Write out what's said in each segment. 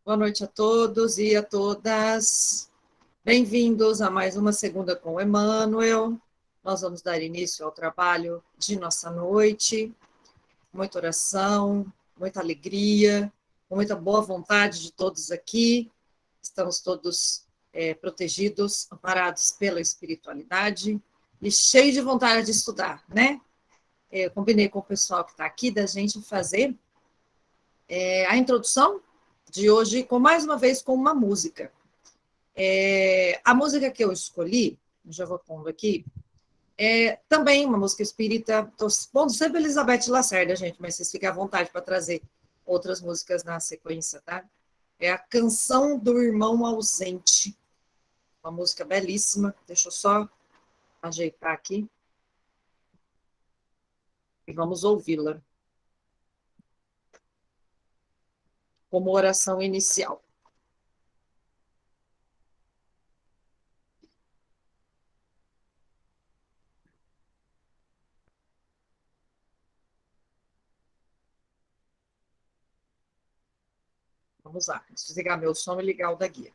Boa noite a todos e a todas. Bem-vindos a mais uma Segunda com o Emmanuel. Nós vamos dar início ao trabalho de nossa noite. Muita oração, muita alegria, com muita boa vontade de todos aqui. Estamos todos protegidos, amparados pela espiritualidade e cheios de vontade de estudar, né? Eu combinei com o pessoal que está aqui da gente fazer a introdução de hoje, mais uma vez, com uma música. A música que eu escolhi, já vou pondo aqui, é também uma música espírita. Estou pondo sempre Elizabeth Lacerda, gente, mas vocês fiquem à vontade para trazer outras músicas na sequência, tá? É a Canção do Irmão Ausente, uma música belíssima. Deixa eu só ajeitar aqui e vamos ouvi-la como oração inicial. Vamos lá, desligar meu som e ligar o da guia.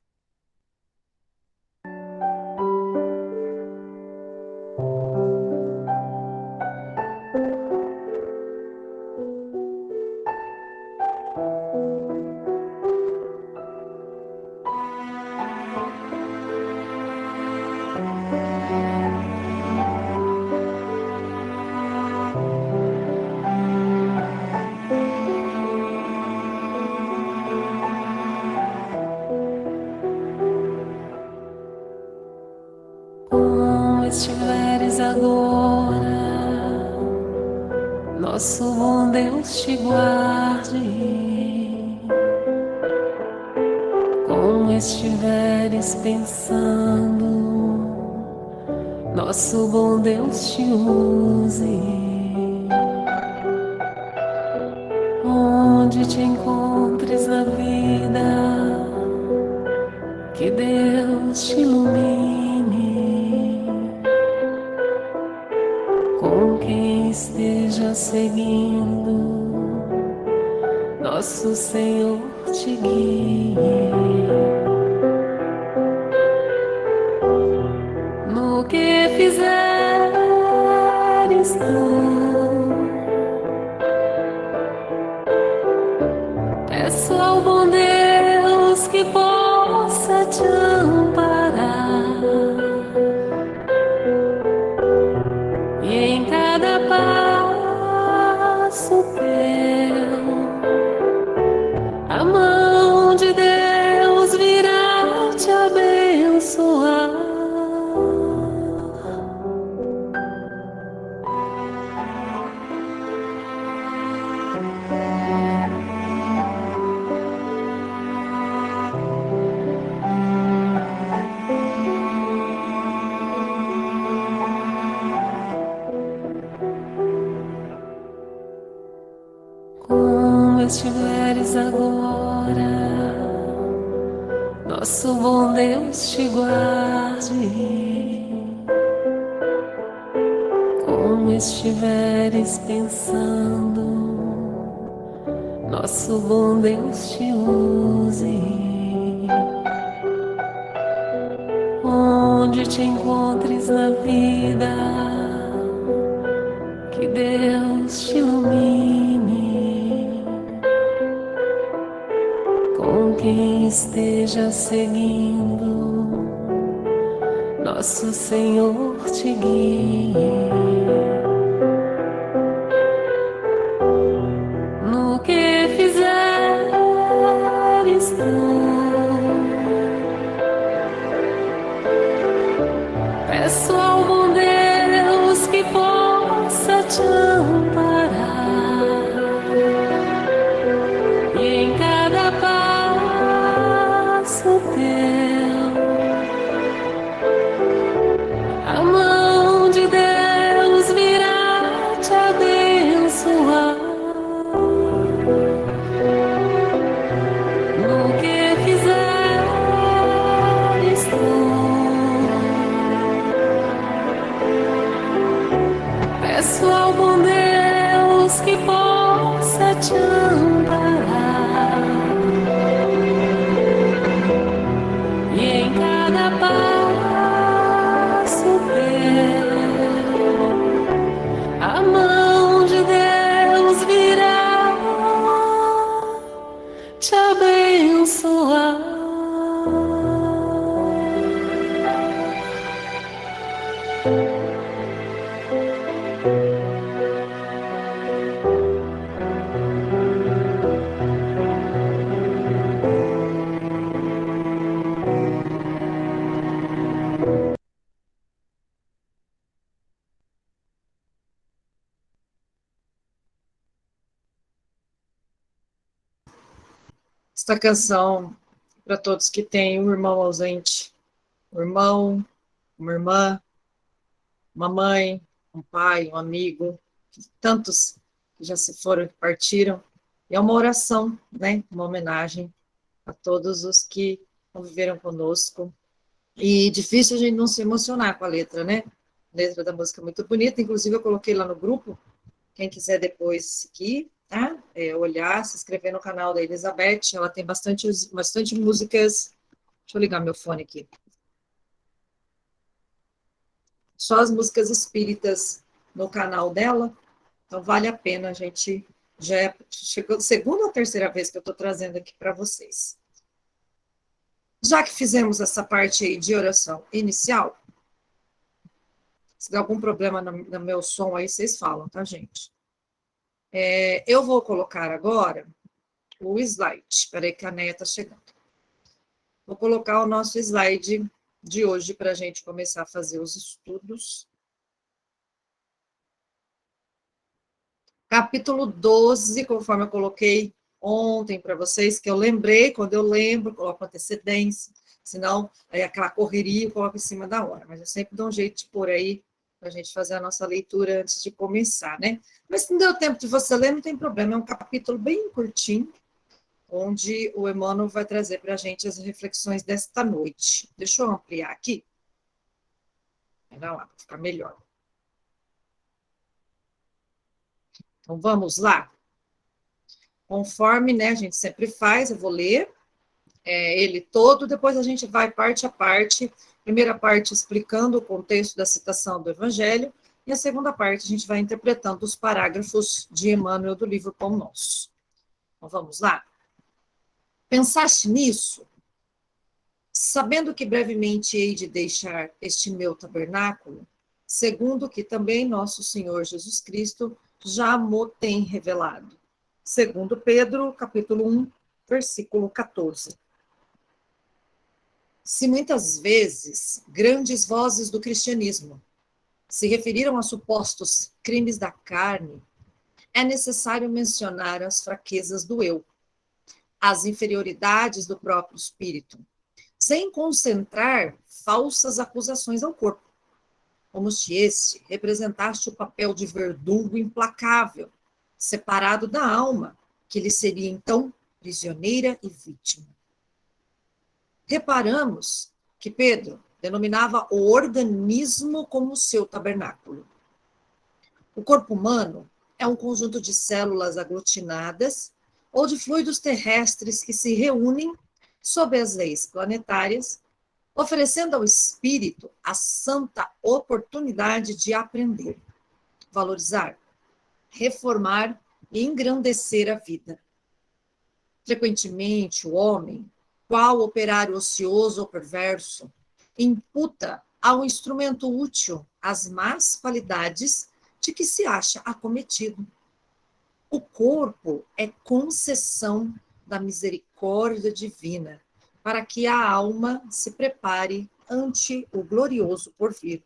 Estiveres agora, nosso bom Deus te guarde. Como estiveres pensando, nosso bom Deus te use. Onde te encontres na vida, que Deus te ilumine. Com quem esteja seguindo, nosso Senhor te guie. No que fizeres tu, peço ao bom Deus que possa te amparar. E em cada passo teu, a mão de Deus virá te abençoar. Estiveres agora, nosso bom Deus te guarde. Como estiveres pensando, nosso bom Deus te use. Onde te encontres na vida, que Deus te ilumine. Com quem esteja seguindo, nosso Senhor te guie. No que fizeres tu, peço ao bom Deus que possa te amparar. E em cada passo teu, a mão de Deus virá te abençoar. Esta canção para todos que têm um irmão ausente, um irmão, uma irmã, uma mãe, um pai, um amigo, tantos que já se foram, que partiram. E é uma oração, né? Uma homenagem a todos os que conviveram conosco. E difícil a gente não se emocionar com a letra, né? A letra da música é muito bonita, inclusive eu coloquei lá no grupo, quem quiser depois seguir, tá? Olhar, se inscrever no canal da Elizabeth, ela tem bastante músicas. Deixa eu ligar meu fone aqui. Só as músicas espíritas no canal dela, então vale a pena, a gente já chegou segunda ou terceira vez que eu estou trazendo aqui para vocês. Já que fizemos essa parte aí de oração inicial, se der algum problema no meu som aí, vocês falam, tá, gente? Eu vou colocar agora o slide. Espera aí que a Neia está chegando. Vou colocar o nosso slide de hoje para a gente começar a fazer os estudos. Capítulo 12, conforme eu coloquei ontem para vocês, que eu lembrei, quando eu lembro, coloco antecedência, senão aí aquela correria eu coloco em cima da hora, mas eu sempre dou um jeito de pôr aí para a gente fazer a nossa leitura antes de começar, né? Mas se não deu tempo de você ler, não tem problema, é um capítulo bem curtinho, onde o Emmanuel vai trazer para a gente as reflexões desta noite. Deixa eu ampliar aqui. Vai lá, para ficar melhor. Então, vamos lá. Conforme, né, a gente sempre faz, eu vou ler ele todo, depois a gente vai parte a parte, primeira parte explicando o contexto da citação do Evangelho, e a segunda parte a gente vai interpretando os parágrafos de Emmanuel do livro Pão Nosso. Então, vamos lá? Pensaste nisso? Sabendo que brevemente hei de deixar este meu tabernáculo, segundo que também nosso Senhor Jesus Cristo já mo tem revelado. Segundo Pedro, capítulo 1, versículo 14. Se muitas vezes grandes vozes do cristianismo se referiram a supostos crimes da carne, é necessário mencionar as fraquezas do eu, as inferioridades do próprio espírito, sem concentrar falsas acusações ao corpo, como se este representasse o papel de verdugo implacável, separado da alma, que lhe seria então prisioneira e vítima. Reparamos que Pedro denominava o organismo como seu tabernáculo. O corpo humano é um conjunto de células aglutinadas ou de fluidos terrestres que se reúnem sob as leis planetárias, oferecendo ao espírito a santa oportunidade de aprender, valorizar, reformar e engrandecer a vida. Frequentemente, o homem, qual operário ocioso ou perverso, imputa ao instrumento útil as más qualidades de que se acha acometido. O corpo é concessão da misericórdia divina, para que a alma se prepare ante o glorioso porvir.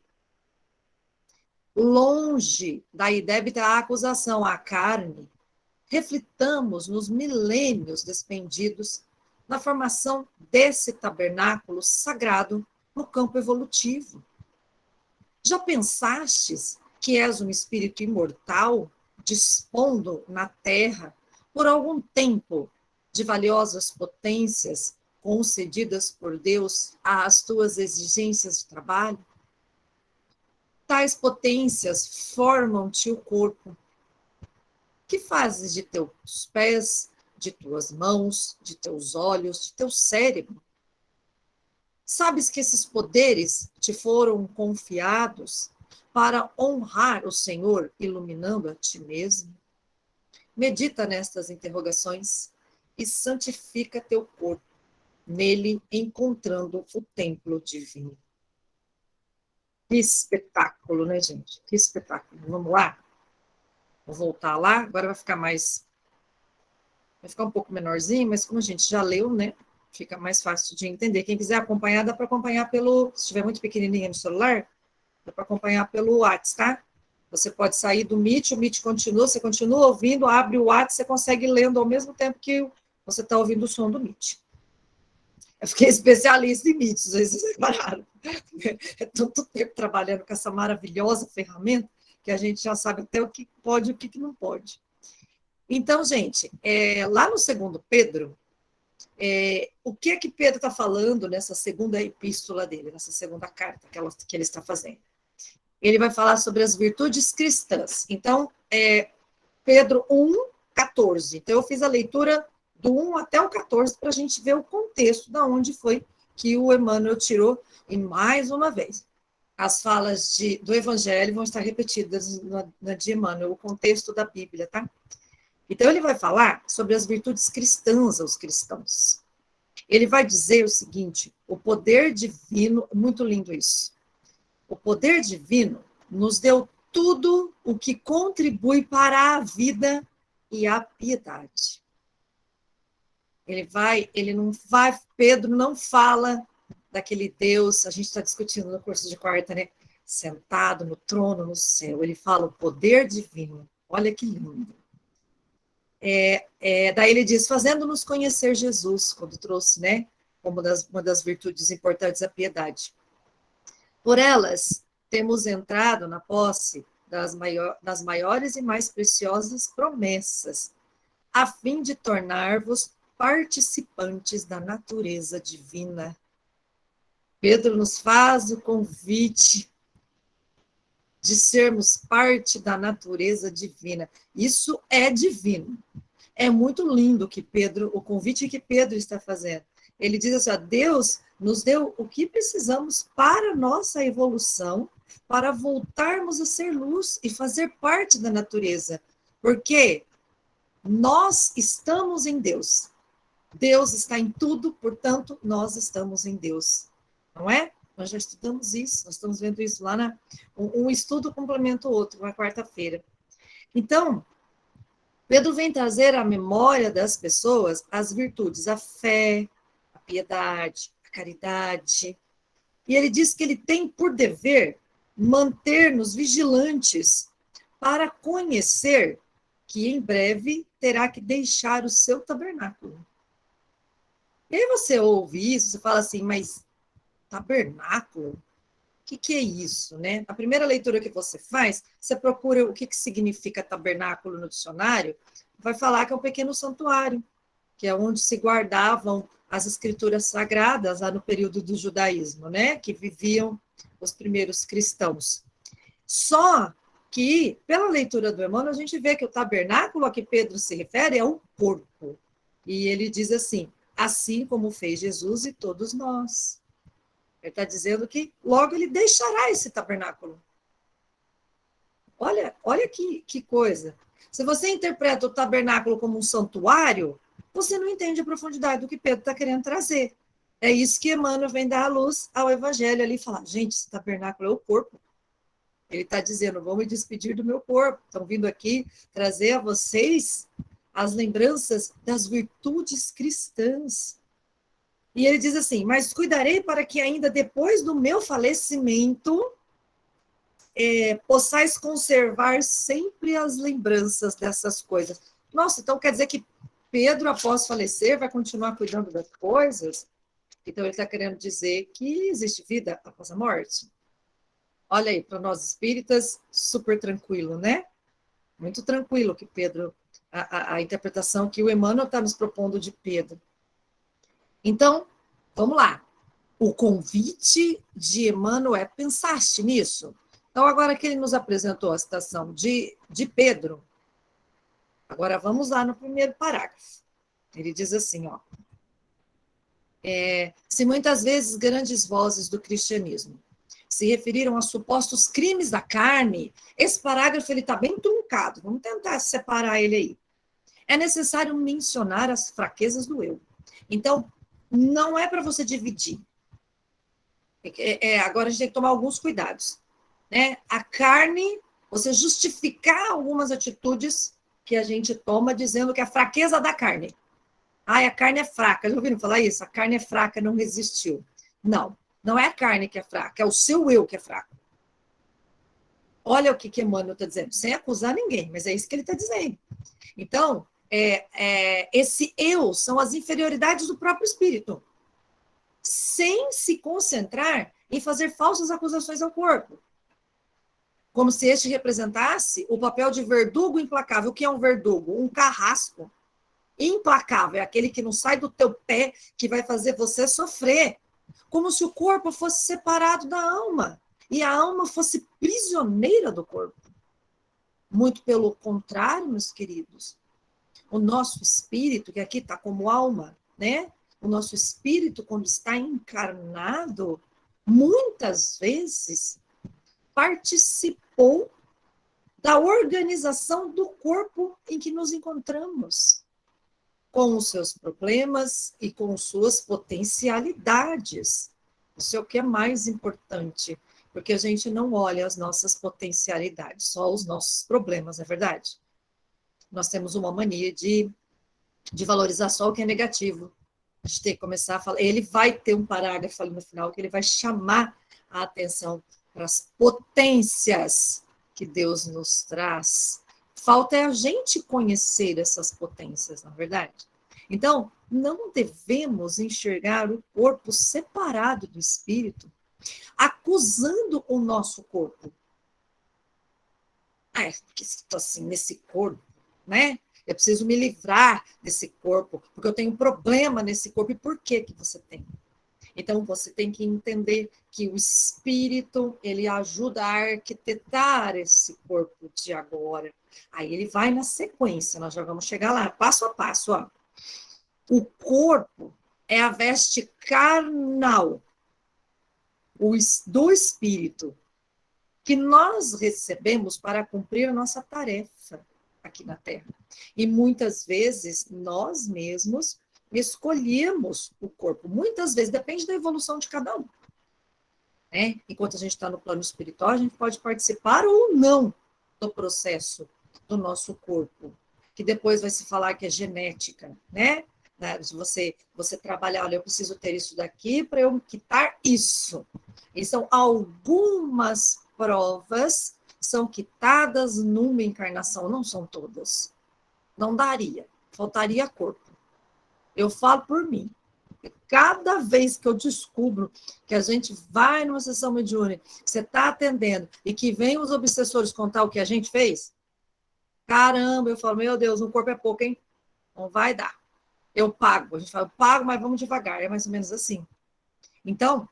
Longe da idébita acusação à carne, reflitamos nos milênios despendidos na formação desse tabernáculo sagrado no campo evolutivo. Já pensastes que és um espírito imortal, dispondo na terra, por algum tempo, de valiosas potências concedidas por Deus às tuas exigências de trabalho? Tais potências formam-te o corpo. Que fazes de teus pés, de tuas mãos, de teus olhos, de teu cérebro? Sabes que esses poderes te foram confiados para honrar o Senhor, iluminando a ti mesmo? Medita nestas interrogações e santifica teu corpo, nele encontrando o templo divino. Que espetáculo, né, gente? Que espetáculo. Vamos lá? Vou voltar lá, agora vai ficar um pouco menorzinho, mas como a gente já leu, né? Fica mais fácil de entender. Quem quiser acompanhar, dá para acompanhar se estiver muito pequenininho no celular, dá para acompanhar pelo WhatsApp, tá? Você pode sair do Meet, o Meet continua, você continua ouvindo, abre o WhatsApp, você consegue lendo ao mesmo tempo que você está ouvindo o som do Meet. Eu fiquei especialista em Meet, vocês repararam. É tanto tempo trabalhando com essa maravilhosa ferramenta que a gente já sabe até o que pode e o que não pode. Então, gente, lá no 2 Pedro, o que é que Pedro está falando nessa segunda epístola dele, nessa segunda carta que ele está fazendo? Ele vai falar sobre as virtudes cristãs. Então, Pedro 1:14. Então, eu fiz a leitura do 1 até o 14 para a gente ver o contexto de onde foi que o Emmanuel tirou. E, mais uma vez, as falas do Evangelho vão estar repetidas na de Emmanuel, o contexto da Bíblia, tá? Então, ele vai falar sobre as virtudes cristãs aos cristãos. Ele vai dizer o seguinte: o poder divino, muito lindo isso, o poder divino nos deu tudo o que contribui para a vida e a piedade. Pedro não fala daquele Deus, a gente está discutindo no curso de quarta, né? Sentado no trono no céu. Ele fala o poder divino. Olha que lindo. Daí ele diz, fazendo-nos conhecer Jesus, quando trouxe, né? Como uma das virtudes importantes, a piedade. Por elas, temos entrado na posse das maiores e mais preciosas promessas, a fim de tornar-vos participantes da natureza divina. Pedro nos faz o convite de sermos parte da natureza divina. Isso é divino. É muito lindo o convite que Pedro está fazendo. Ele diz assim, Deus nos deu o que precisamos para a nossa evolução, para voltarmos a ser luz e fazer parte da natureza. Porque nós estamos em Deus. Deus está em tudo, portanto, nós estamos em Deus. Não é? Nós já estudamos isso, nós estamos vendo isso lá um estudo complementa o outro, na quarta-feira. Então, Pedro vem trazer à memória das pessoas as virtudes, a fé, a piedade, a caridade. E ele diz que ele tem por dever manter-nos vigilantes para conhecer que em breve terá que deixar o seu tabernáculo. E aí você ouve isso, você fala assim, mas tabernáculo? O que é isso, né? A primeira leitura que você faz, você procura o que significa tabernáculo no dicionário, vai falar que é um pequeno santuário, que é onde se guardavam as escrituras sagradas lá no período do judaísmo, né? Que viviam os primeiros cristãos. Só que, pela leitura do Emmanuel, a gente vê que o tabernáculo a que Pedro se refere é um corpo. E ele diz assim como fez Jesus e todos nós. Ele está dizendo que logo ele deixará esse tabernáculo. Olha que coisa. Se você interpreta o tabernáculo como um santuário, você não entende a profundidade do que Pedro está querendo trazer. É isso que Emmanuel vem dar à luz ao Evangelho ali e falar, gente, esse tabernáculo é o corpo. Ele está dizendo, vou me despedir do meu corpo. Estão vindo aqui trazer a vocês as lembranças das virtudes cristãs. E ele diz assim, mas cuidarei para que ainda depois do meu falecimento possais conservar sempre as lembranças dessas coisas. Nossa, então quer dizer que Pedro, após falecer, vai continuar cuidando das coisas? Então ele está querendo dizer que existe vida após a morte. Olha aí, para nós espíritas, super tranquilo, né? Muito tranquilo que Pedro, a interpretação que o Emmanuel está nos propondo de Pedro. Então, vamos lá. O convite de Emmanuel, pensaste nisso? Então, agora que ele nos apresentou a citação de Pedro, agora vamos lá no primeiro parágrafo. Ele diz assim, se muitas vezes grandes vozes do cristianismo se referiram a supostos crimes da carne, esse parágrafo está bem truncado, vamos tentar separar ele aí. é necessário mencionar as fraquezas do eu. Então, não é para você dividir. Agora a gente tem que tomar alguns cuidados. Né? A carne, você justificar algumas atitudes que a gente toma dizendo que é a fraqueza da carne. Ah, a carne é fraca. Já ouviram falar isso? A carne é fraca, não resistiu. Não, não é a carne que é fraca, é o seu eu que é fraco. Olha o que Emmanuel está dizendo, sem acusar ninguém, mas é isso que ele está dizendo. Então, esse eu são as inferioridades do próprio espírito, sem se concentrar em fazer falsas acusações ao corpo. Como se este representasse o papel de verdugo implacável. O que é um verdugo? Um carrasco implacável, é aquele que não sai do teu pé, que vai fazer você sofrer. Como se o corpo fosse separado da alma, e a alma fosse prisioneira do corpo. Muito pelo contrário, meus queridos. O nosso espírito, que aqui está como alma, né? O nosso espírito, quando está encarnado, muitas vezes participou da organização do corpo em que nos encontramos, com os seus problemas e com suas potencialidades. Isso é o que é mais importante, porque a gente não olha as nossas potencialidades, só os nossos problemas, não é verdade? Nós temos uma mania de valorizar só o que é negativo. A gente tem que começar a falar. Ele vai ter um parágrafo ali no final que ele vai chamar a atenção para as potências que Deus nos traz. Falta é a gente conhecer essas potências, na verdade. Então, não devemos enxergar o corpo separado do espírito, acusando o nosso corpo. Porque estou assim, nesse corpo, né? Eu preciso me livrar desse corpo, porque eu tenho um problema nesse corpo. E por que você tem? Então, você tem que entender que o espírito, ele ajuda a arquitetar esse corpo de agora. Aí ele vai na sequência, nós já vamos chegar lá, passo a passo. Ó. O corpo é a veste carnal do espírito, que nós recebemos para cumprir a nossa tarefa aqui na Terra. E muitas vezes nós mesmos escolhemos o corpo. Muitas vezes, depende da evolução de cada um. Né? Enquanto a gente está no plano espiritual, a gente pode participar ou não do processo do nosso corpo, que depois vai se falar que é genética, né? Se você trabalhar, olha, eu preciso ter isso daqui para eu quitar isso. E são algumas provas são quitadas numa encarnação, não são todas. Não daria, faltaria corpo. Eu falo por mim. Cada vez que eu descubro que a gente vai numa sessão mediúnica, que você está atendendo, e que vem os obsessores contar o que a gente fez, caramba, eu falo, meu Deus, um corpo é pouco, hein? Não vai dar. Eu pago. A gente fala, eu pago, mas vamos devagar. É mais ou menos assim. Então,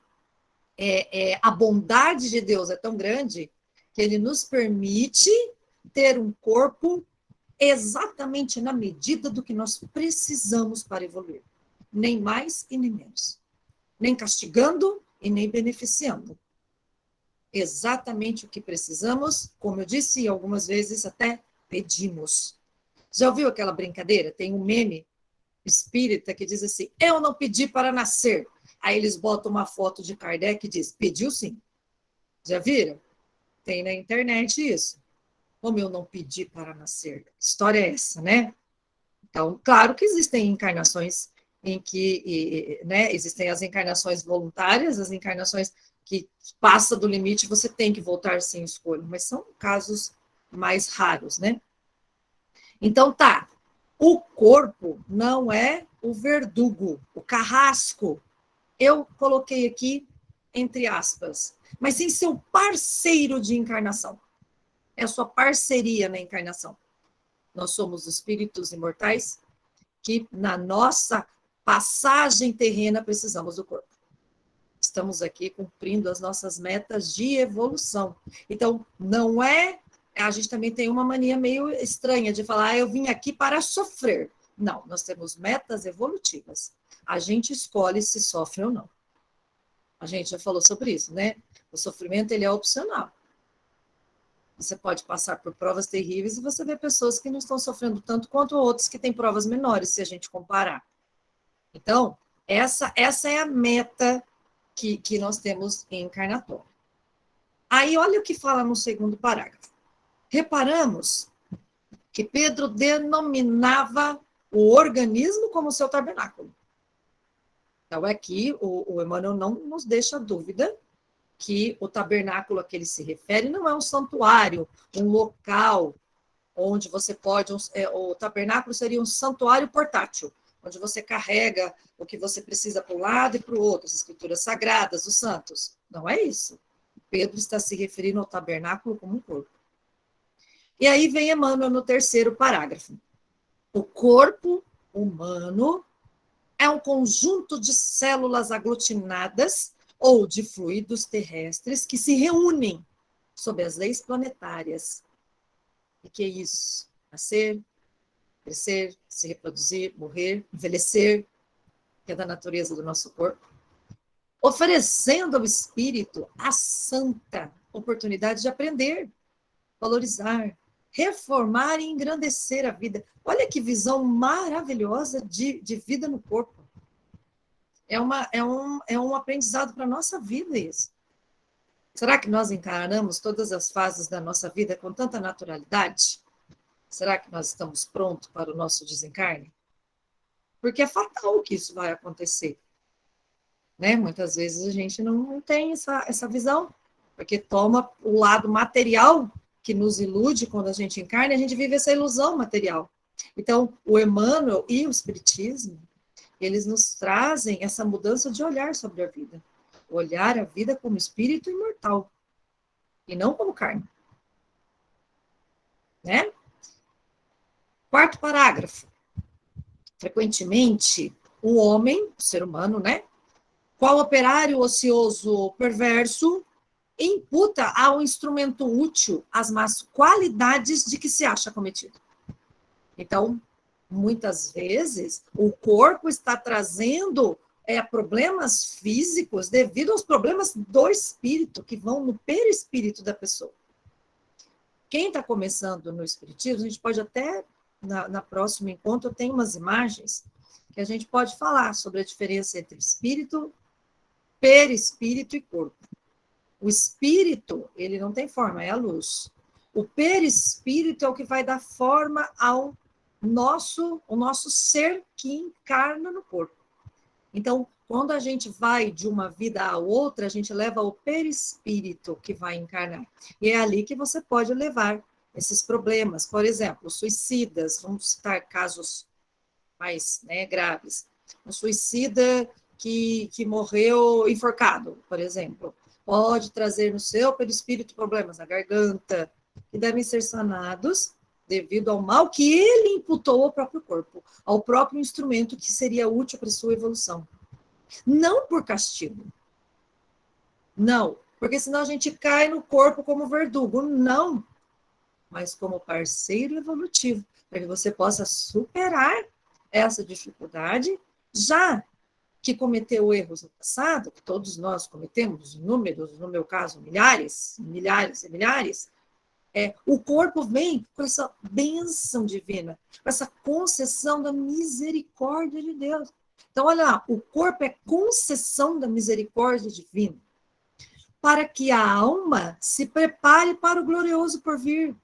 a bondade de Deus é tão grande que ele nos permite ter um corpo exatamente na medida do que nós precisamos para evoluir. Nem mais e nem menos. Nem castigando e nem beneficiando. Exatamente o que precisamos, como eu disse algumas vezes, até pedimos. Já ouviu aquela brincadeira? Tem um meme espírita que diz assim, eu não pedi para nascer. Aí eles botam uma foto de Kardec e diz, pediu sim. Já viram? Tem na internet isso. Como eu não pedi para nascer? Que história é essa, né? Então, claro que existem encarnações em que, né, existem as encarnações voluntárias, as encarnações que passa do limite, você tem que voltar sem escolha, mas são casos mais raros, né? Então, tá, o corpo não é o verdugo, o carrasco. Eu coloquei aqui, entre aspas, mas sem ser o parceiro de encarnação. É a sua parceria na encarnação. Nós somos espíritos imortais que, na nossa passagem terrena, precisamos do corpo. Estamos aqui cumprindo as nossas metas de evolução. Então, não é... A gente também tem uma mania meio estranha de falar, eu vim aqui para sofrer. Não, nós temos metas evolutivas. A gente escolhe se sofre ou não. A gente já falou sobre isso, né? O sofrimento, ele é opcional. Você pode passar por provas terríveis e você vê pessoas que não estão sofrendo tanto quanto outros que têm provas menores, se a gente comparar. Então, essa é a meta que nós temos em encarnatório. Aí, olha o que fala no segundo parágrafo. Reparamos que Pedro denominava o organismo como seu tabernáculo. Então, aqui o Emmanuel não nos deixa dúvida que o tabernáculo a que ele se refere não é um santuário, um local onde você pode... o tabernáculo seria um santuário portátil, onde você carrega o que você precisa para um lado e para o outro, as escrituras sagradas, os santos. Não é isso. Pedro está se referindo ao tabernáculo como um corpo. E aí vem Emmanuel no terceiro parágrafo. O corpo humano é um conjunto de células aglutinadas ou de fluidos terrestres que se reúnem sob as leis planetárias. E que é isso? Nascer, crescer, se reproduzir, morrer, envelhecer, que é da natureza do nosso corpo, oferecendo ao espírito a santa oportunidade de aprender, valorizar, reformar e engrandecer a vida. Olha que visão maravilhosa de vida no corpo. É um aprendizado para a nossa vida isso. Será que nós encaramos todas as fases da nossa vida com tanta naturalidade? Será que nós estamos prontos para o nosso desencarne? Porque é fatal que isso vai acontecer. Né? Muitas vezes a gente não tem essa visão, porque toma o lado material que nos ilude quando a gente encarna, e a gente vive essa ilusão material. Então, o Emmanuel e o Espiritismo, eles nos trazem essa mudança de olhar sobre a vida. Olhar a vida como espírito imortal, e não como carne. Né? Quarto parágrafo. Frequentemente, o homem, o ser humano, né? Qual operário ocioso perverso imputa ao instrumento útil as más qualidades de que se acha cometido. Então, muitas vezes, o corpo está trazendo problemas físicos devido aos problemas do espírito, que vão no perispírito da pessoa. Quem está começando no espiritismo, a gente pode até, na próximo encontro, tem umas imagens que a gente pode falar sobre a diferença entre espírito, perispírito e corpo. O espírito, ele não tem forma, é a luz. O perispírito é o que vai dar forma ao nosso ser que encarna no corpo. Então, quando a gente vai de uma vida a outra, a gente leva o perispírito que vai encarnar. E é ali que você pode levar esses problemas. Por exemplo, suicidas, vamos citar casos mais graves. Um suicida que morreu enforcado, por exemplo, pode trazer no seu perispírito problemas na garganta, que devem ser sanados devido ao mal que ele imputou ao próprio corpo, ao próprio instrumento que seria útil para a sua evolução. Não por castigo. Não, porque senão a gente cai no corpo como verdugo. Não, mas como parceiro evolutivo, para que você possa superar essa dificuldade, já que cometeu erros no passado, que todos nós cometemos, inúmeros, no meu caso, milhares e milhares, o corpo vem com essa bênção divina, com essa concessão da misericórdia de Deus. Então, olha lá, o corpo é concessão da misericórdia divina, para que a alma se prepare para o glorioso porvir.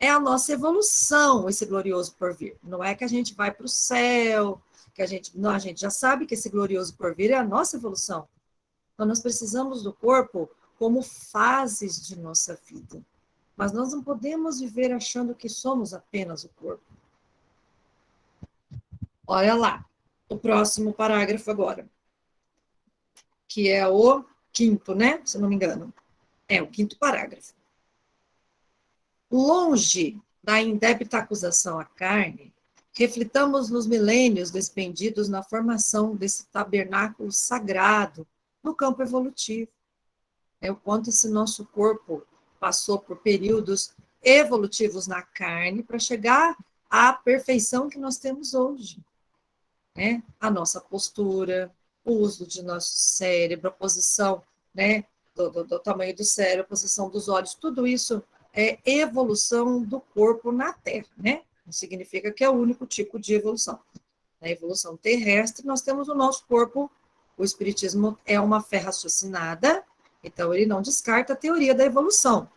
É a nossa evolução, esse glorioso porvir. Não é que a gente vai para o céu, que a gente já sabe que esse glorioso porvir é a nossa evolução. Então, nós precisamos do corpo como fases de nossa vida. Mas nós não podemos viver achando que somos apenas o corpo. Olha lá, o próximo parágrafo agora, que é o quinto, né? Se não me engano. É o quinto parágrafo. Longe da indébita acusação à carne, reflitamos nos milênios despendidos na formação desse tabernáculo sagrado no campo evolutivo. É o quanto esse nosso corpo passou por períodos evolutivos na carne para chegar à perfeição que nós temos hoje. Né? A nossa postura, o uso de nosso cérebro, a posição do tamanho do cérebro, a posição dos olhos, tudo isso evolução do corpo na Terra, né? Não significa que é o único tipo de evolução. Na evolução terrestre, nós temos o nosso corpo. O Espiritismo é uma fé raciocinada, então ele não descarta a teoria da evolução,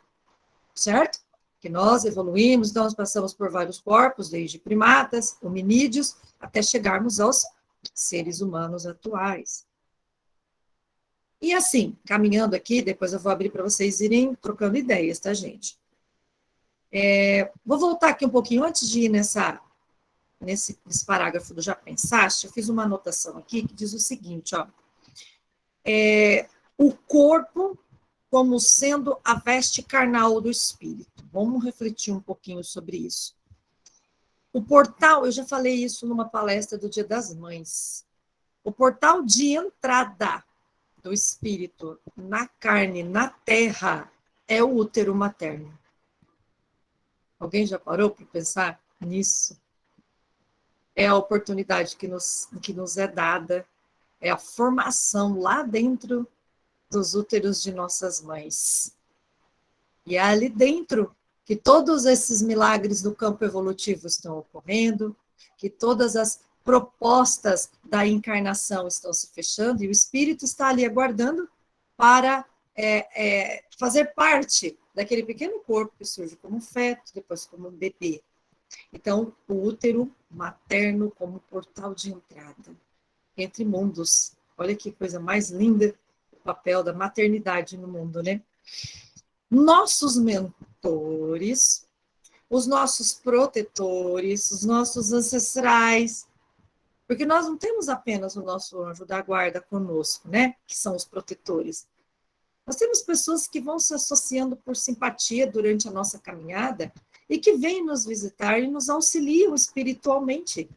certo? Que nós evoluímos, então nós passamos por vários corpos, desde primatas, hominídeos, até chegarmos aos seres humanos atuais. E assim, caminhando aqui, depois eu vou abrir para vocês irem trocando ideias, tá, gente? Vou voltar aqui um pouquinho, antes de ir nesse parágrafo do Já Pensaste, eu fiz uma anotação aqui que diz o seguinte, ó. O corpo como sendo a veste carnal do espírito. Vamos refletir um pouquinho sobre isso. O portal, eu já falei isso numa palestra do Dia das Mães, o portal de entrada do espírito na carne, na terra, é o útero materno. Alguém já parou para pensar nisso? É a oportunidade que nos é dada, é a formação lá dentro dos úteros de nossas mães. E é ali dentro que todos esses milagres do campo evolutivo estão ocorrendo, que todas as propostas da encarnação estão se fechando, e o espírito está ali aguardando para fazer parte daquele pequeno corpo que surge como um feto, depois como um bebê. Então, o útero materno como portal de entrada entre mundos. Olha que coisa mais linda, o papel da maternidade no mundo, né? Nossos mentores, os nossos protetores, os nossos ancestrais, porque nós não temos apenas o nosso anjo da guarda conosco, né? Que são os protetores. Nós temos pessoas que vão se associando por simpatia durante a nossa caminhada e que vêm nos visitar e nos auxiliam espiritualmente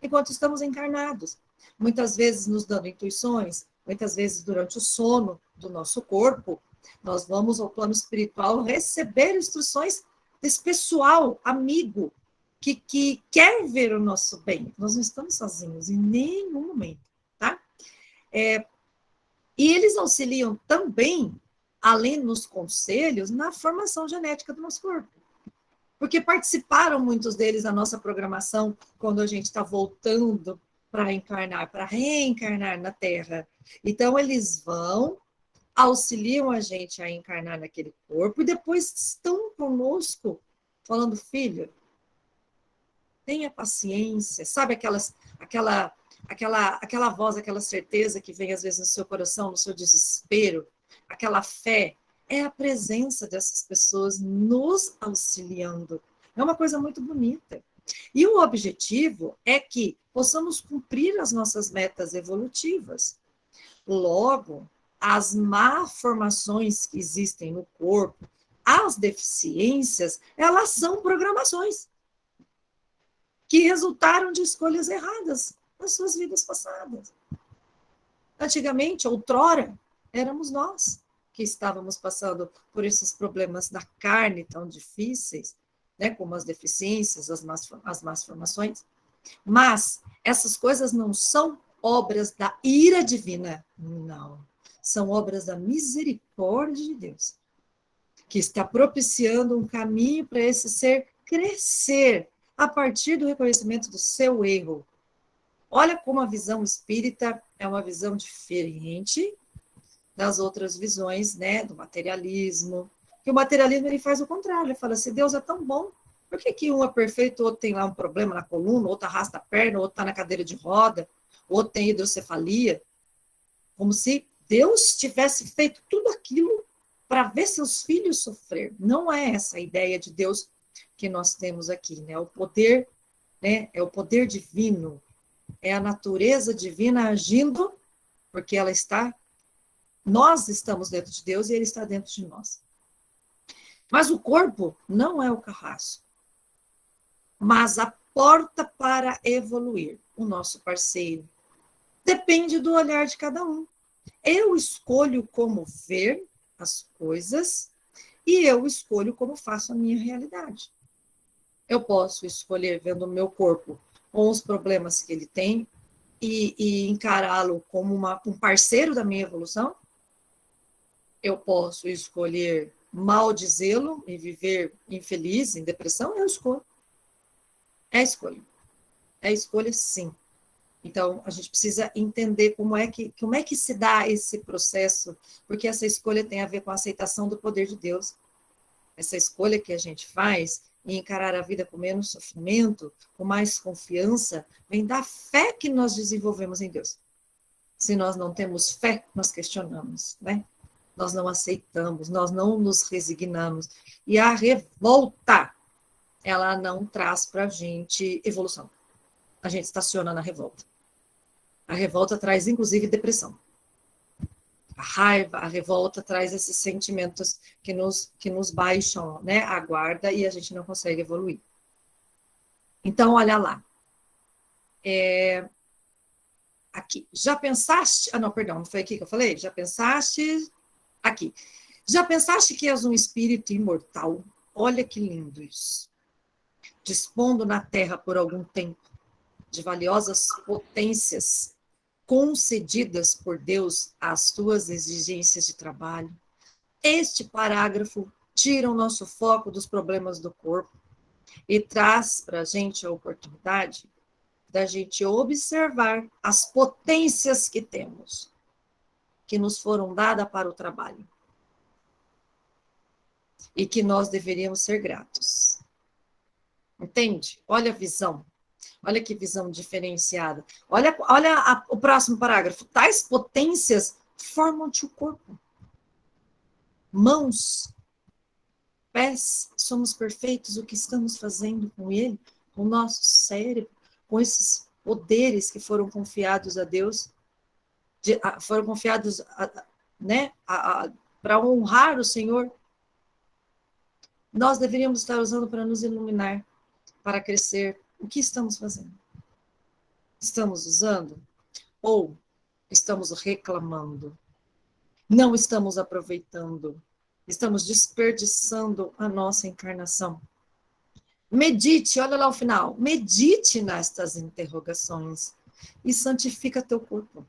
enquanto estamos encarnados. Muitas vezes nos dando intuições, muitas vezes durante o sono do nosso corpo, nós vamos ao plano espiritual receber instruções desse pessoal, amigo, que quer ver o nosso bem. Nós não estamos sozinhos em nenhum momento, tá? E eles auxiliam também, além dos conselhos, na formação genética do nosso corpo. Porque participaram muitos deles da nossa programação quando a gente está voltando para encarnar, para reencarnar na Terra. Então, eles vão, auxiliam a gente a encarnar naquele corpo e depois estão conosco falando, filho, tenha paciência, sabe aquela voz, aquela certeza que vem às vezes no seu coração, no seu desespero, aquela fé, é a presença dessas pessoas nos auxiliando. É uma coisa muito bonita. E o objetivo é que possamos cumprir as nossas metas evolutivas. Logo, as malformações que existem no corpo, as deficiências, elas são programações que resultaram de escolhas erradas nas suas vidas passadas. Antigamente, outrora, éramos nós que estávamos passando por esses problemas da carne tão difíceis, né, como as deficiências, as más formações. Mas essas coisas não são obras da ira divina, não. São obras da misericórdia de Deus, que está propiciando um caminho para esse ser crescer a partir do reconhecimento do seu erro. Olha como a visão espírita é uma visão diferente das outras visões, né, do materialismo. Que o materialismo ele faz o contrário, ele fala assim, Deus é tão bom, por que um é perfeito, o outro tem lá um problema na coluna, o outro arrasta a perna, o outro está na cadeira de roda, o outro tem hidrocefalia? Como se Deus tivesse feito tudo aquilo para ver seus filhos sofrer. Não é essa a ideia de Deus que nós temos aqui, né? O poder, né? É o poder divino, é a natureza divina agindo, porque ela está, nós estamos dentro de Deus e ele está dentro de nós. Mas o corpo não é o carrasco, mas a porta para evoluir, o nosso parceiro. Depende do olhar de cada um. Eu escolho como ver as coisas e eu escolho como faço a minha realidade. Eu posso escolher vendo o meu corpo com os problemas que ele tem e encará-lo como um parceiro da minha evolução. Eu posso escolher maldizê-lo e viver infeliz, em depressão, eu escolho. É escolha. É escolha, sim. Então, a gente precisa entender como é que se dá esse processo, porque essa escolha tem a ver com a aceitação do poder de Deus. Essa escolha que a gente faz em encarar a vida com menos sofrimento, com mais confiança, vem da fé que nós desenvolvemos em Deus. Se nós não temos fé, nós questionamos, né? Nós não aceitamos, nós não nos resignamos. E a revolta, ela não traz para a gente evolução. A gente estaciona na revolta. A revolta traz, inclusive, depressão. A raiva, a revolta traz esses sentimentos que nos baixam, né, a guarda e a gente não consegue evoluir. Então, olha lá. Aqui. Já pensaste... Ah, não, perdão, não foi aqui que eu falei? Já pensaste... Aqui. Já pensaste que és um espírito imortal? Olha que lindo isso. Dispondo na terra por algum tempo de valiosas potências concedidas por Deus às tuas exigências de trabalho. Este parágrafo tira o nosso foco dos problemas do corpo e traz para a gente a oportunidade da gente observar as potências que temos, que nos foram dadas para o trabalho e que nós deveríamos ser gratos. Entende? Olha a visão. Olha que visão diferenciada. Olha o próximo parágrafo. Tais potências formam-te o corpo. Mãos, pés, somos perfeitos. O que estamos fazendo com ele? Com o nosso cérebro, com esses poderes que foram confiados a Deus, foram confiados né, para honrar o Senhor. Nós deveríamos estar usando para nos iluminar, para crescer. O que estamos fazendo? Estamos usando? Ou estamos reclamando? Não estamos aproveitando? Estamos desperdiçando a nossa encarnação? Medite, olha lá o final. Medite nestas interrogações e santifica teu corpo.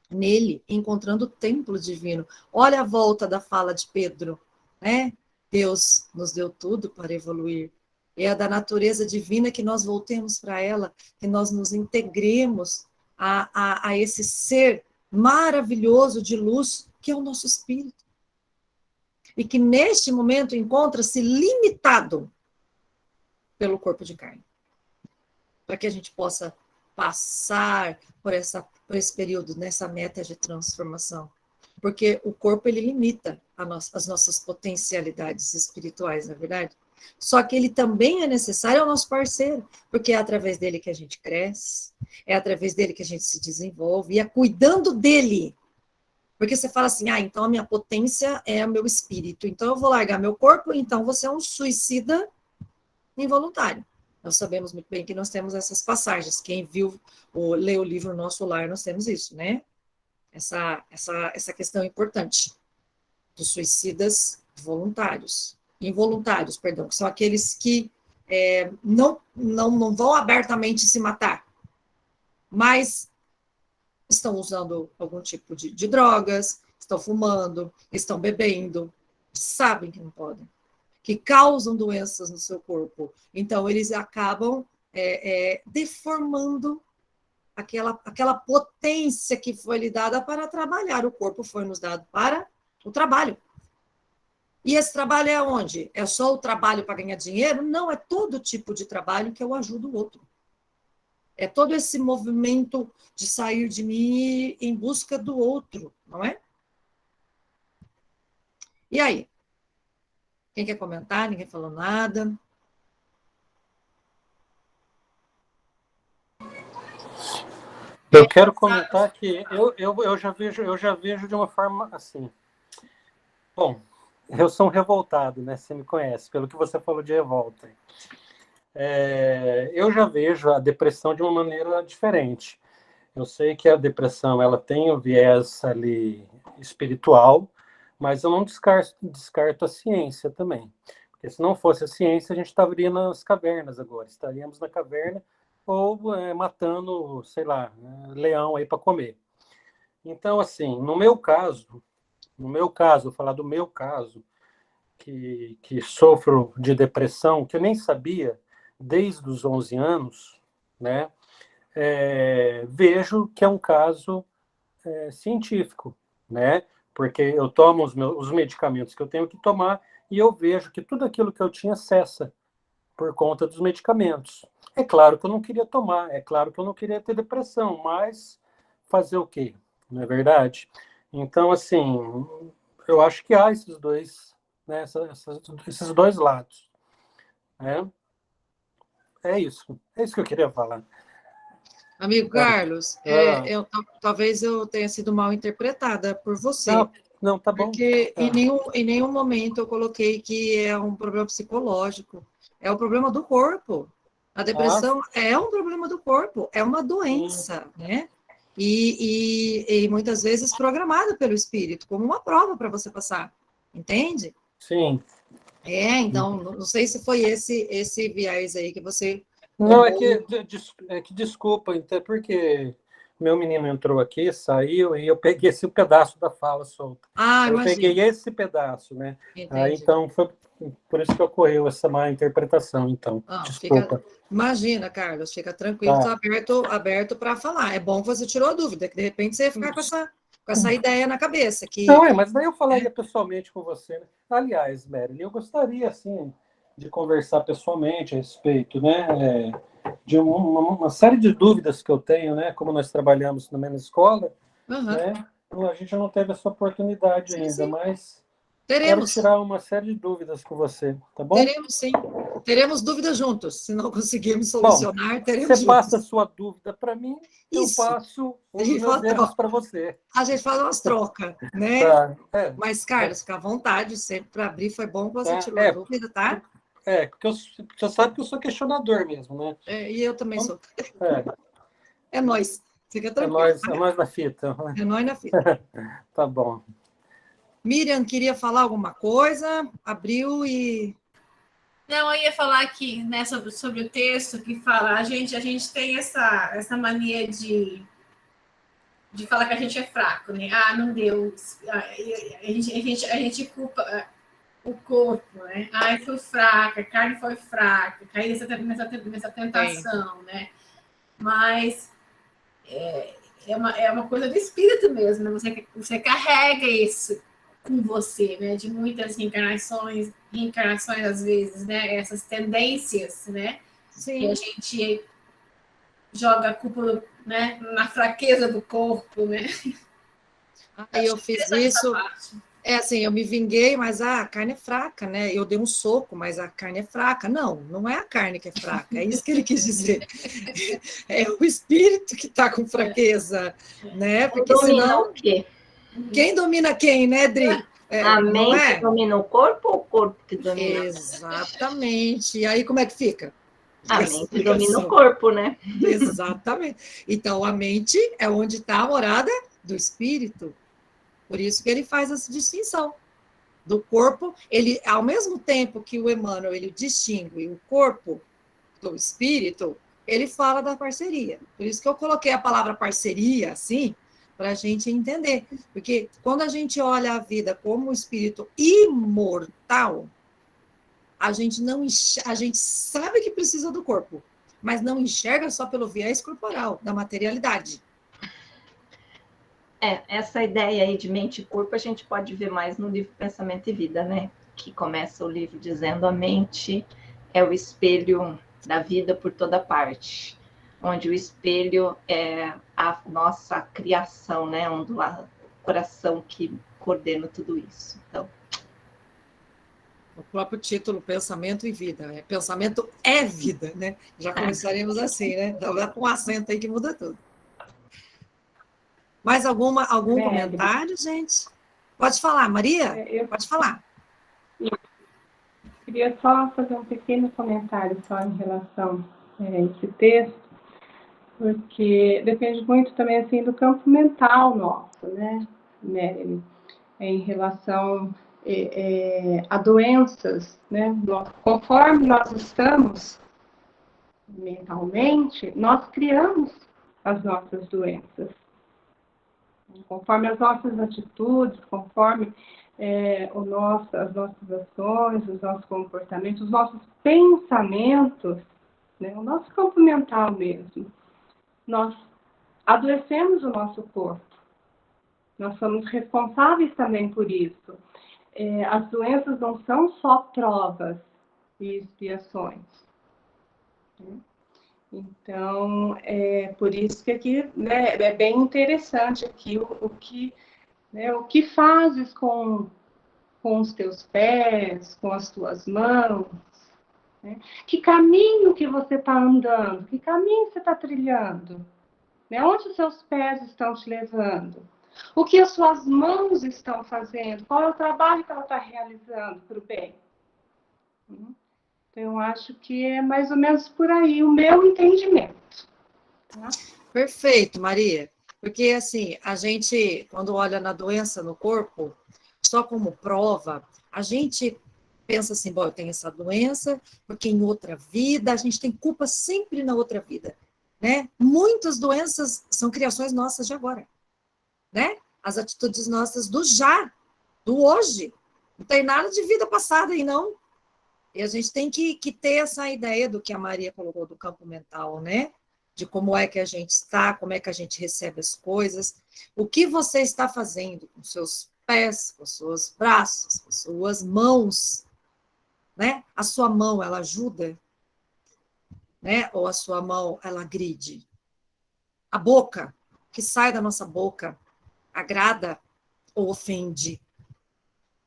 Nele, encontrando o templo divino. Olha a volta da fala de Pedro, né? Deus nos deu tudo para evoluir. É da natureza divina que nós voltemos para ela, que nós nos integremos a esse ser maravilhoso de luz, que é o nosso espírito. E que neste momento encontra-se limitado pelo corpo de carne. Para que a gente possa passar por esse período, nessa meta de transformação. Porque o corpo, ele limita as nossas potencialidades espirituais, na verdade. Só que ele também é necessário ao nosso parceiro, porque é através dele que a gente cresce, é através dele que a gente se desenvolve, e é cuidando dele. Porque você fala assim, então a minha potência é o meu espírito, então eu vou largar meu corpo, então você é um suicida involuntário. Nós sabemos muito bem que nós temos essas passagens. Quem viu ou leu o livro Nosso Lar, nós temos isso, né? Essa questão importante dos suicidas involuntários, perdão, que são aqueles que não vão abertamente se matar, mas estão usando algum tipo de drogas, estão fumando, estão bebendo, sabem que não podem, que causam doenças no seu corpo. Então, eles acabam deformando aquela potência que foi lhe dada para trabalhar. O corpo foi nos dado para o trabalho. E esse trabalho é onde? É só o trabalho para ganhar dinheiro? Não, é todo tipo de trabalho que eu ajudo o outro. É todo esse movimento de sair de mim em busca do outro, não é? E aí? Quem quer comentar? Ninguém falou nada. Eu quero comentar que eu já vejo de uma forma assim. Bom, eu sou um revoltado, né? Você me conhece, pelo que você falou de revolta. Eu já vejo a depressão de uma maneira diferente. Eu sei que a depressão ela tem um viés ali espiritual, mas eu não descarto a ciência também. Porque se não fosse a ciência, a gente estaria nas cavernas agora. Estaríamos na caverna ou matando, sei lá, leão aí para comer. Então, assim, no meu caso, vou falar do meu caso, que sofro de depressão, que eu nem sabia desde os 11 anos, né? Vejo que é um caso científico, né? Porque eu tomo os medicamentos que eu tenho que tomar e eu vejo que tudo aquilo que eu tinha cessa por conta dos medicamentos. É claro que eu não queria tomar, é claro que eu não queria ter depressão, mas fazer o quê? Não é verdade? Então, assim, eu acho que há esses dois, né, esses dois lados, né? É isso que eu queria falar. Amigo Carlos, Ah, talvez eu tenha sido mal interpretada por você, não, não, tá bom. porque Ah, em nenhum momento eu coloquei que é um problema psicológico, é um problema do corpo. A ah, depressão é um problema do corpo, é uma sim, doença, né? E muitas vezes programada pelo espírito, como uma prova para você passar, entende? sim. Então, não sei se foi esse viés aí que você Não, tomou. é que desculpa, até porque meu menino entrou aqui, saiu, e eu peguei esse pedaço da fala solta. Ah, Aí eu peguei imagino, esse pedaço, né? Aí entendi. então foi por isso que ocorreu essa má interpretação, então. Não, Desculpa. imagina, Carlos, fica tranquilo, Tá. está aberto para falar. É bom que você tirou a dúvida, que de repente você ia ficar com essa ideia na cabeça, Não, que, mas daí eu falaria pessoalmente com você, né? Aliás, Marilyn, eu gostaria, assim, de conversar pessoalmente a respeito, né? De uma série de dúvidas que eu tenho, né? Como nós trabalhamos na mesma escola, aham, né? A gente não teve essa oportunidade sim, ainda, sim, mas quero teremos, tirar uma série de dúvidas com você, tá bom? teremos sim, teremos dúvidas juntos, se não conseguirmos Bom, solucionar, você teremos passa a juntos. sua dúvida para mim, eu Isso, passo a os gente meus faz, erros para você. a gente faz umas trocas, né? Tá? Mas, Carlos, fica à vontade, sempre para abrir, foi bom que você Tá? tirou a dúvida, tá? Porque você sabe que eu sou questionador mesmo, né? E eu também Então, sou. é, É nós, fica tranquilo, tá? é nós na fita. É nós na fita. Tá bom. Miriam queria falar alguma coisa, abriu e. Não, eu ia falar aqui, né, sobre o texto que fala, a gente tem essa mania de falar que a gente é fraco, né? Ah, não deu. A gente culpa o corpo, né? Ah, eu fui fraca, a carne foi fraca, caí nessa Tem. tentação, né? Mas é uma coisa do espírito mesmo, né? Você carrega isso com você, né? De muitas reencarnações às vezes, né? Essas tendências, né? E a Sim. gente joga a culpa, né? Na fraqueza do corpo, né? Aí eu fiz isso. Parte. É assim, eu me vinguei, mas a carne é fraca, né? Eu dei um soco, mas a carne é fraca. Não, não é a carne que é fraca, é isso que ele quis dizer. É o espírito que está com fraqueza, né? Quem Porque domina o senão, quê? quem domina quem, né, Dri? A Não mente é? domina o corpo ou o corpo que domina a mente? Exatamente. E aí, como é que fica? A Essa mente domina o explicação. corpo, né? Exatamente. Então, a mente é onde está a morada do espírito. Por isso que ele faz essa distinção do corpo. Ele, ao mesmo tempo que o Emmanuel ele distingue o corpo do espírito, ele fala da parceria. Por isso que eu coloquei a palavra parceria assim, para a gente entender. Porque quando a gente olha a vida como um espírito imortal, a gente não a gente sabe que precisa do corpo, mas não enxerga só pelo viés corporal, da materialidade. Essa ideia aí de mente e corpo a gente pode ver mais no livro Pensamento e Vida, né? Que começa o livro dizendo a mente é o espelho da vida por toda parte, onde o espelho é a nossa criação, né? Onde o coração que coordena tudo isso. Então, O próprio título, Pensamento e Vida. Pensamento é vida, né? Já começaremos assim, né? Com um acento aí que muda tudo. Mais algum comentário, gente? Pode falar, Maria? Pode falar. Eu queria só fazer um pequeno comentário só em relação a esse texto, porque depende muito também assim do campo mental nosso, né, Marilyn, em relação a doenças, né? Conforme nós estamos mentalmente, nós criamos as nossas doenças. Conforme as nossas atitudes, conforme as nossas ações, os nossos comportamentos, os nossos pensamentos, né, o nosso campo mental mesmo. Nós adoecemos o nosso corpo. Nós somos responsáveis também por isso. As doenças não são só provas e expiações. Né? Então, por isso que aqui, né, é bem interessante aqui o que fazes com os teus pés, com as tuas mãos, né? Que caminho que você está andando, que caminho você está trilhando, né? Onde os seus pés estão te levando, o que as suas mãos estão fazendo, qual é o trabalho que ela está realizando para o bem. Então, eu acho que é mais ou menos por aí o meu entendimento. Tá? Perfeito, Maria. Porque, assim, a gente, quando olha na doença no corpo, só como prova, a gente pensa assim, bom, eu tenho essa doença, porque em outra vida, a gente tem culpa sempre na outra vida, né? Muitas doenças são criações nossas de agora, né? As atitudes nossas do já, do hoje. Não tem nada de vida passada aí, não. E a gente tem que ter essa ideia do que a Maria colocou do campo mental, né? De como é que a gente está, como é que a gente recebe as coisas, o que você está fazendo com seus pés, com seus braços, com suas mãos, né? A sua mão, ela ajuda, né? Ou a sua mão, ela agride. A boca, o que sai da nossa boca, agrada ou ofende.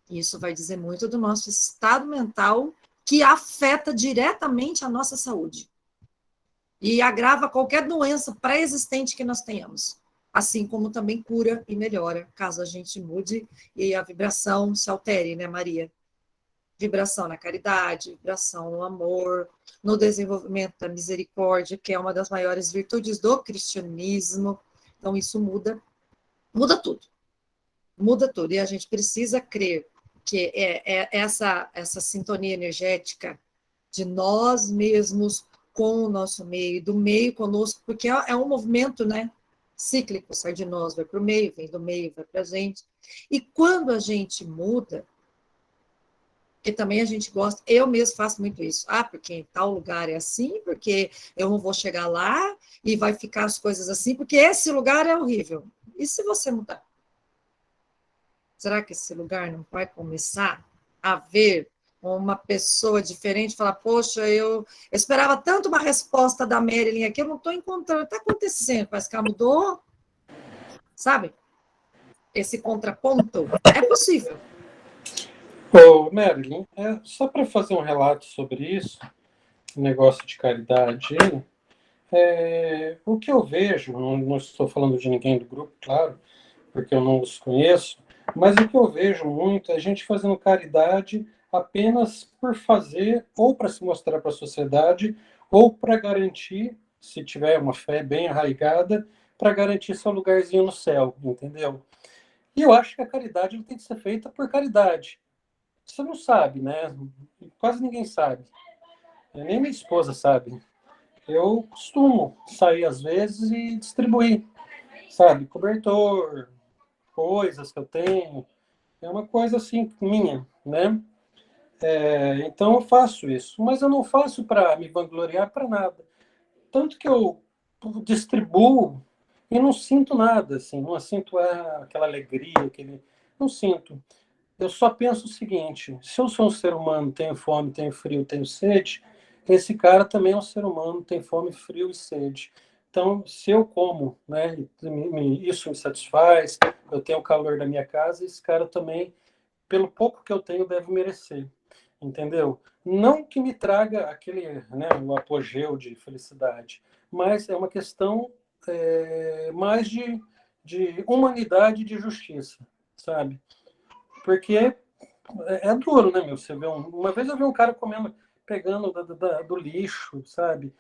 Isso vai dizer muito do nosso estado mental, que afeta diretamente a nossa saúde. E agrava qualquer doença pré-existente que nós tenhamos. Assim como também cura e melhora, caso a gente mude e a vibração se altere, né, Maria? Vibração na caridade, vibração no amor, no desenvolvimento da misericórdia, que é uma das maiores virtudes do cristianismo. Então, isso muda tudo. Muda tudo. E a gente precisa crer que essa sintonia energética de nós mesmos com o nosso meio, do meio conosco, porque é um movimento, né, cíclico, sai de nós, vai para o meio, vem do meio, vai para a gente. E quando a gente muda, que também a gente gosta, eu mesmo faço muito isso, porque em tal lugar é assim, porque eu não vou chegar lá e vai ficar as coisas assim, porque esse lugar é horrível. E se você mudar? Será que esse lugar não vai começar a ver uma pessoa diferente, falar, poxa, eu esperava tanto uma resposta da Marilyn aqui, eu não estou encontrando, está acontecendo, parece que ela mudou, sabe? Esse contraponto é possível. Ô, Marilyn, só para fazer um relato sobre isso, negócio de caridade, o que eu vejo, não estou falando de ninguém do grupo, claro, porque eu não os conheço, mas o que eu vejo muito é a gente fazendo caridade apenas por fazer, ou para se mostrar para a sociedade, ou para garantir, se tiver uma fé bem arraigada, para garantir seu lugarzinho no céu, entendeu? E eu acho que a caridade tem que ser feita por caridade. Você não sabe, né? Quase ninguém sabe. Nem minha esposa sabe. Eu costumo sair às vezes e distribuir, sabe? Cobertor, coisas que eu tenho. É uma coisa assim minha, né? Então eu faço isso, mas eu não faço para me vangloriar para nada. Tanto que eu distribuo e não sinto nada, assim, não sinto aquela alegria, não sinto. Eu só penso o seguinte: se eu sou um ser humano, tenho fome, tenho frio, tenho sede, esse cara também é um ser humano, tem fome, frio e sede. Então, se eu como, né, isso me satisfaz, eu tenho o calor da minha casa, esse cara também, pelo pouco que eu tenho, deve merecer. Entendeu? Não que me traga aquele, né, o apogeu de felicidade, mas é uma questão mais de humanidade e de justiça, sabe? Porque é duro, né, meu? Você vê uma vez eu vi um cara pegando do lixo, sabe?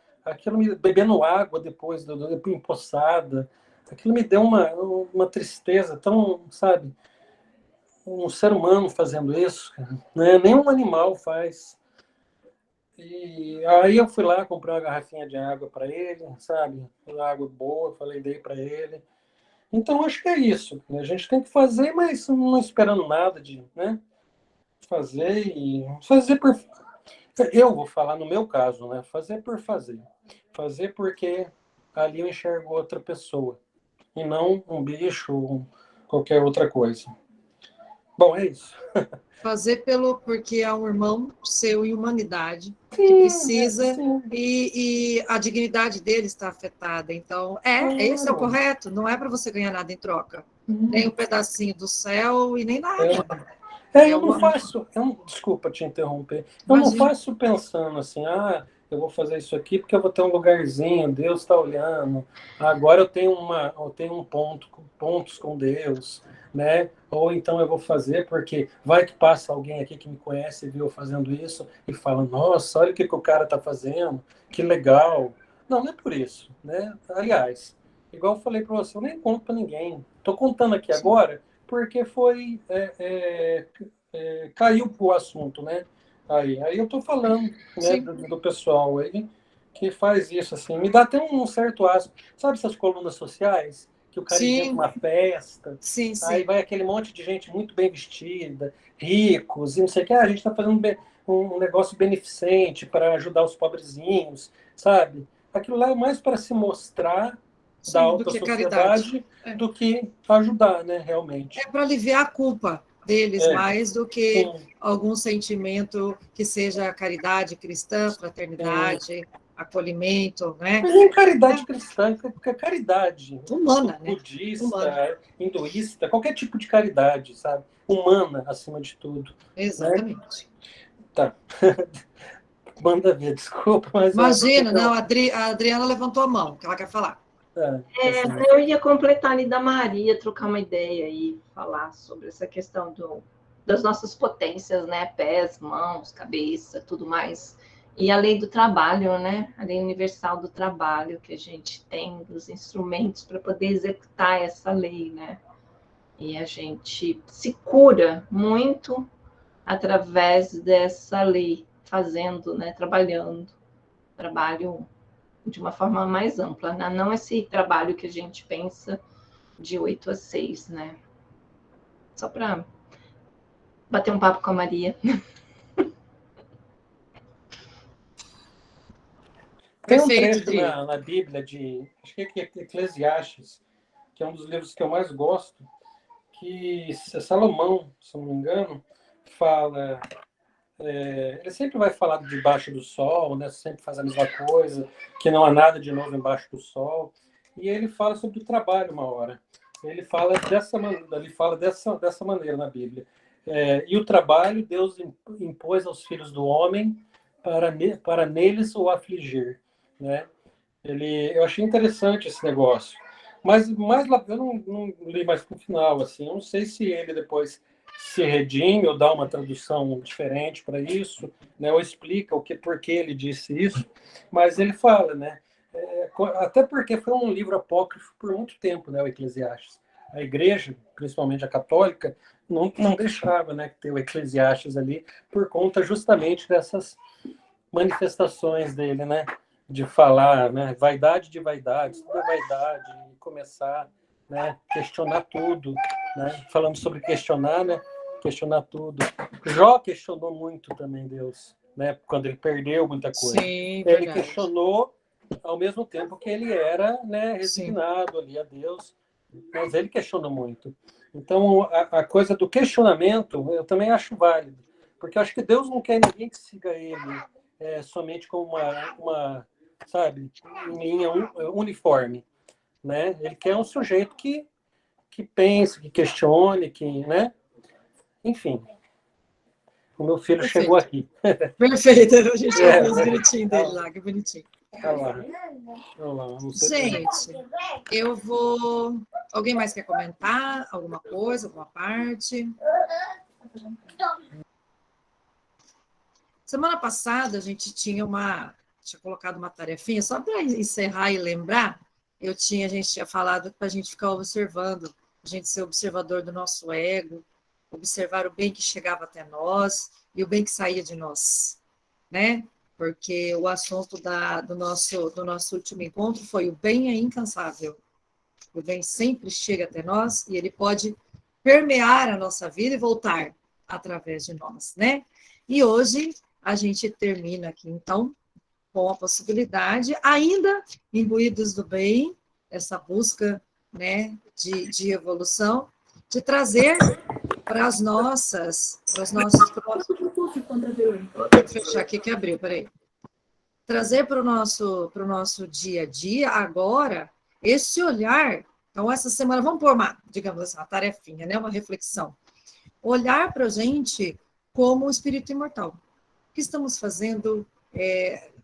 Bebendo água depois empoçada. Aquilo me deu uma tristeza tão, sabe? Um ser humano fazendo isso, né? Nenhum animal faz. E aí eu fui lá, comprei uma garrafinha de água para ele, sabe? Água boa, dei para ele. Então, acho que é isso. A gente tem que fazer, mas não esperando nada de, né? Fazer e fazer por. Eu vou falar no meu caso, né? Fazer por fazer. Fazer porque ali eu enxergo outra pessoa e não um bicho ou qualquer outra coisa. Bom, é isso. Fazer porque é um irmão seu em humanidade que Sim, precisa sim. e a dignidade dele está afetada. Então, esse é o Claro. correto. Não é para você ganhar nada em troca, nem um pedacinho do céu e nem nada. Eu não faço, desculpa te interromper, eu não Imagina. faço pensando assim, eu vou fazer isso aqui porque eu vou ter um lugarzinho, Deus está olhando, agora eu tenho pontos com Deus, né? Ou então eu vou fazer porque vai que passa alguém aqui que me conhece e viu eu fazendo isso e fala, nossa, olha o que o cara está fazendo, que legal. Não, não é por isso, né? Aliás, igual eu falei para você, eu nem conto para ninguém. Estou contando aqui agora porque foi caiu o assunto, né? Aí eu estou falando, né, do pessoal aí que faz isso assim, me dá até um certo asco. Sabe essas colunas sociais que o cara inventa uma festa, Sim, aí sim. vai aquele monte de gente muito bem vestida, ricos e não sei o que, a gente está fazendo um negócio beneficente para ajudar os pobrezinhos, sabe? Aquilo lá é mais para se mostrar da Sim, do alta que caridade. sociedade do que ajudar, né, realmente. É para aliviar a culpa deles, mais do que Sim, algum sentimento que seja caridade cristã, sim. fraternidade, acolhimento, né? Mas nem caridade cristã, porque a caridade Humana, né? Humana. budista, hinduísta, qualquer tipo de caridade, sabe? Humana, acima de tudo. Né? Exatamente. Tá. Manda ver, desculpa, mas Imagina, não, a Adriana levantou a mão, que ela quer falar. Eu ia completar ali da Maria, trocar uma ideia e falar sobre essa questão das nossas potências, né? Pés, mãos, cabeça, tudo mais. E a lei do trabalho, né? A lei universal do trabalho, que a gente tem dos instrumentos para poder executar essa lei, né? E a gente se cura muito através dessa lei, fazendo, né? Trabalhando. Trabalho de uma forma mais ampla, né? Não esse trabalho que a gente pensa de 8 a 6, né? Só para bater um papo com a Maria. Tem um Perfeito, trecho Dri. na Bíblia acho que é Eclesiastes, que é um dos livros que eu mais gosto, que Salomão, se não me engano, fala. Ele sempre vai falar de debaixo do sol, né? Sempre faz a mesma coisa, que não há nada de novo embaixo do sol. E ele fala sobre o trabalho uma hora. Ele fala dessa maneira na Bíblia. E o trabalho Deus impôs aos filhos do homem para neles o afligir, né? Eu achei interessante esse negócio. Mas mais lá, eu não li mais para o final, assim. Eu não sei se ele depois se redime ou dá uma tradução diferente para isso, né? Ou explica por que ele disse isso. Mas ele fala, né? Até porque foi um livro apócrifo por muito tempo, né? O Eclesiastes. A igreja, principalmente a católica, não deixava, né, ter o Eclesiastes ali por conta justamente dessas manifestações dele, né? De falar, né? Vaidade de vaidades, tudo é vaidade, e começar, né? Questionar tudo, né? Falando sobre questionar, né? Questionar tudo. Jó questionou muito também Deus, né? Quando ele perdeu muita coisa. Sim, ele verdade. questionou ao mesmo tempo que ele era, né? Resignado ali a Deus, mas ele questionou muito. Então, a coisa do questionamento, eu também acho válido, porque eu acho que Deus não quer ninguém que siga ele somente como uma sabe, em linha uniforme, né? Ele quer um sujeito que pense, que questione, né? Enfim, o meu filho chegou aqui. Perfeito, a gente ouviu os gritinhos dele lá, que bonitinho. Olha lá. Não sei Gente, eu vou... Alguém mais quer comentar alguma coisa, alguma parte? Semana passada a gente tinha colocado uma tarefinha, só para encerrar e lembrar, a gente tinha falado para a gente ficar observando, a gente ser observador do nosso ego, observar o bem que chegava até nós e o bem que saía de nós, né? Porque o assunto do nosso último encontro foi o bem é incansável. O bem sempre chega até nós e ele pode permear a nossa vida e voltar através de nós, né? E hoje a gente termina aqui, então, com a possibilidade, ainda imbuídos do bem, essa busca, né, de evolução, de trazer para os nossos... Vou fechar aqui que abriu, peraí. Trazer para o nosso dia a dia, agora, esse olhar. Então, essa semana, vamos pôr digamos assim, uma tarefinha, né, uma reflexão. Olhar para a gente como um espírito imortal. O que estamos fazendo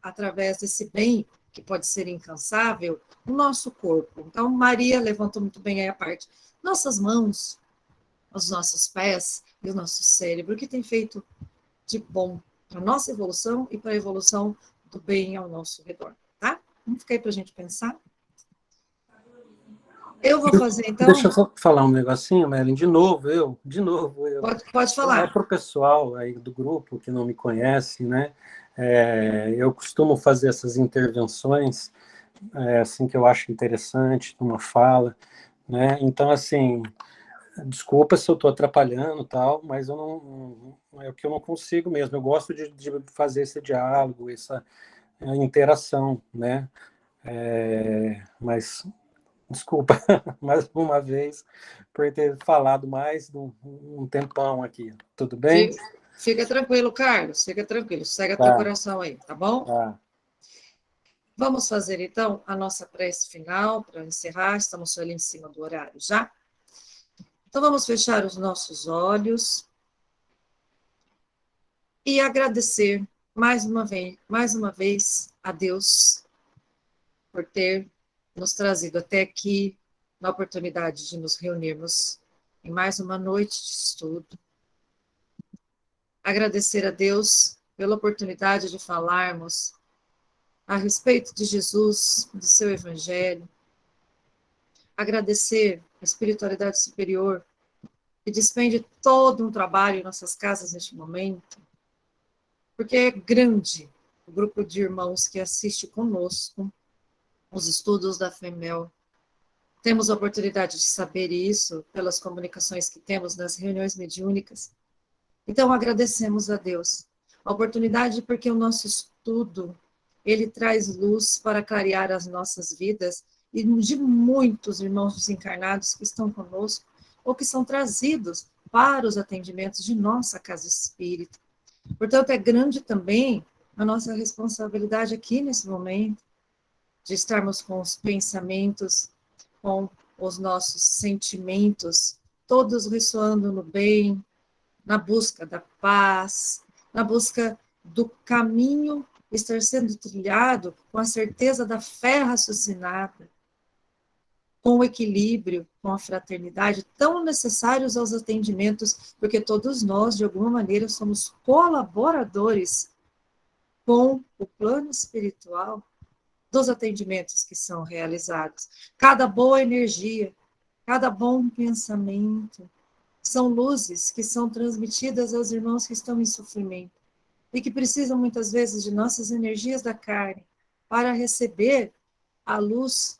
através desse bem, que pode ser incansável, o nosso corpo. Então, Maria levantou muito bem aí a parte. Nossas mãos, os nossos pés e o nosso cérebro, o que tem feito de bom para a nossa evolução e para a evolução do bem ao nosso redor, tá? Vamos ficar aí para a gente pensar. Eu vou fazer, então... Deixa eu só falar um negocinho, Melin, de novo eu. Pode falar. Para o pessoal aí do grupo que não me conhece, né? Eu costumo fazer essas intervenções, assim, que eu acho interessante, numa fala, né? Então, assim, desculpa se eu estou atrapalhando tal, mas eu não é o que eu não consigo mesmo. Eu gosto de fazer esse diálogo, essa interação, né? Mas desculpa mais uma vez por ter falado mais um tempão aqui. Tudo bem? Fica tranquilo, Carlos. Fica tranquilo. Segue Tá. teu coração aí, tá bom? Tá. Vamos fazer, então, a nossa prece final para encerrar. Estamos ali em cima do horário já. Então, vamos fechar os nossos olhos e agradecer mais uma vez a Deus por ter nos trazido até aqui, na oportunidade de nos reunirmos em mais uma noite de estudo. Agradecer a Deus pela oportunidade de falarmos a respeito de Jesus, do seu Evangelho. Agradecer a espiritualidade superior, que despende todo um trabalho em nossas casas neste momento, porque é grande o grupo de irmãos que assiste conosco os estudos da FEMEL. Temos a oportunidade de saber isso pelas comunicações que temos nas reuniões mediúnicas. Então, agradecemos a Deus a oportunidade, porque o nosso estudo, ele traz luz para clarear as nossas vidas e de muitos irmãos desencarnados que estão conosco ou que são trazidos para os atendimentos de nossa casa espírita. Portanto, é grande também a nossa responsabilidade aqui nesse momento, de estarmos com os pensamentos, com os nossos sentimentos, todos ressoando no bem, na busca da paz, na busca do caminho estar sendo trilhado com a certeza da fé raciocinada, com o equilíbrio, com a fraternidade, tão necessários aos atendimentos, porque todos nós, de alguma maneira, somos colaboradores com o plano espiritual dos atendimentos que são realizados. Cada boa energia, cada bom pensamento, são luzes que são transmitidas aos irmãos que estão em sofrimento e que precisam muitas vezes de nossas energias da carne para receber a luz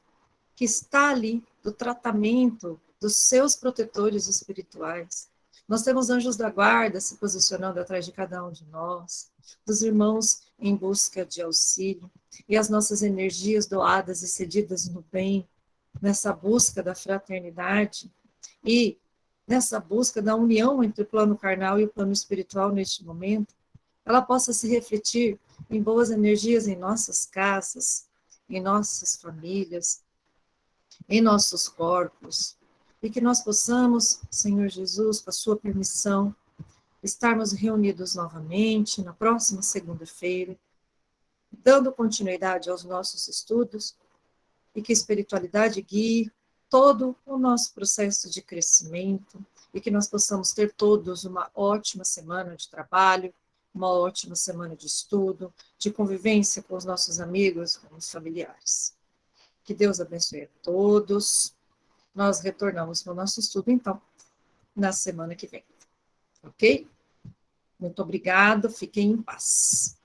que está ali do tratamento dos seus protetores espirituais. Nós temos anjos da guarda se posicionando atrás de cada um de nós, dos irmãos em busca de auxílio, e as nossas energias doadas e cedidas no bem, nessa busca da fraternidade e nessa busca da união entre o plano carnal e o plano espiritual neste momento, ela possa se refletir em boas energias em nossas casas, em nossas famílias, em nossos corpos, e que nós possamos, Senhor Jesus, com a sua permissão, estarmos reunidos novamente na próxima segunda-feira, dando continuidade aos nossos estudos, e que a espiritualidade guie todo o nosso processo de crescimento, e que nós possamos ter todos uma ótima semana de trabalho, uma ótima semana de estudo, de convivência com os nossos amigos, com os familiares. Que Deus abençoe a todos. Nós retornamos para o nosso estudo, então, na semana que vem. Ok? Muito obrigada, fiquem em paz.